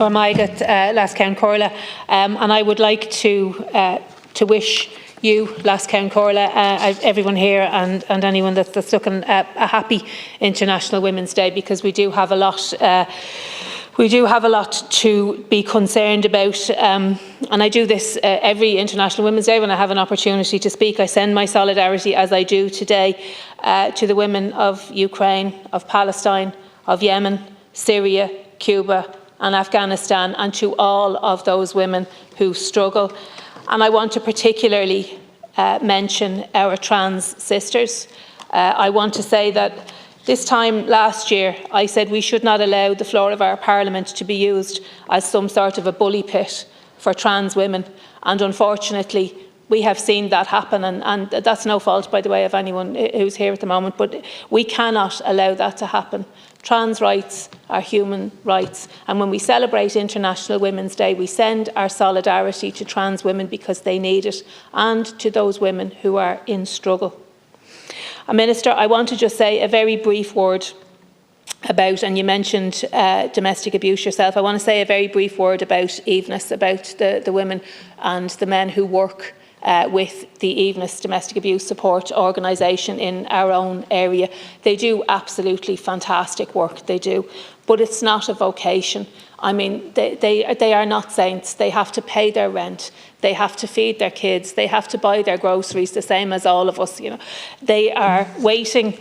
Lascaun Corla, and I would like to wish you, Lascaun Corla, everyone here, and anyone that's looking a happy International Women's Day, because we do have a lot. We do have a lot to be concerned about, and I do this every International Women's Day when I have an opportunity to speak. I send my solidarity, as I do today, to the women of Ukraine, of Palestine, of Yemen, Syria, Cuba and Afghanistan, and to all of those women who struggle. And I want to particularly mention our trans sisters. I want to say that this time last year, I said we should not allow the floor of our Parliament to be used as some sort of a bully pit for trans women. And unfortunately, we have seen that happen, and that's no fault, by the way, of anyone who's here at the moment, but we cannot allow that to happen. Trans rights are human rights, and when we celebrate International Women's Day, we send our solidarity to trans women because they need it, and to those women who are in struggle. Minister, I want to just say a very brief word about, and you mentioned domestic abuse yourself, I want to say a very brief word about Evenus, about the women and the men who work with the Evenus Domestic Abuse Support Organisation in our own area. They do absolutely fantastic work, they do, but it's not a vocation. I mean, they are not saints. They have to pay their rent, they have to feed their kids, they have to buy their groceries, the same as all of us. You know, they are waiting.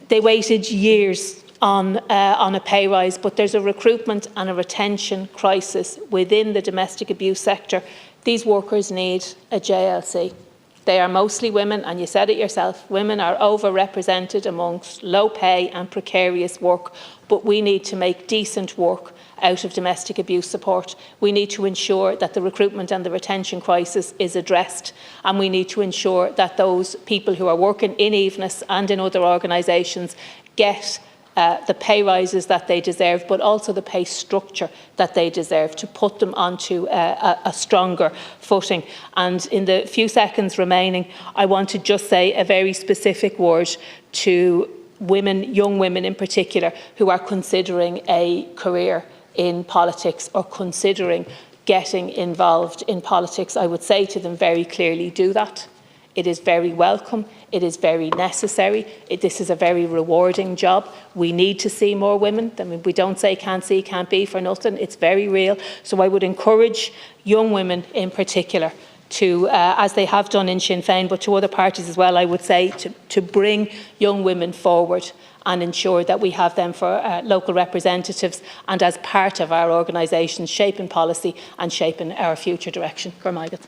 They waited years on a pay rise, but there's a recruitment and a retention crisis within the domestic abuse sector. These workers need a JLC. They are mostly women, and you said it yourself, women are overrepresented amongst low pay and precarious work, but we need to make decent work out of domestic abuse support. We need to ensure that the recruitment and the retention crisis is addressed, and we need to ensure that those people who are working in Evenus and in other organisations get the pay rises that they deserve, but also the pay structure that they deserve, to put them onto a stronger footing. And in the few seconds remaining, I want to just say a very specific word to women, young women in particular, who are considering a career in politics or considering getting involved in politics. I would say to them very clearly, do that. It is very welcome. It is very necessary. This is a very rewarding job. We need to see more women. I mean, we don't say can't see, can't be for nothing. It's very real. So I would encourage young women in particular to, as they have done in Sinn Féin, but to other parties as well, I would say to bring young women forward and ensure that we have them for local representatives and as part of our organisations shaping policy and shaping our future direction. Gormaigad.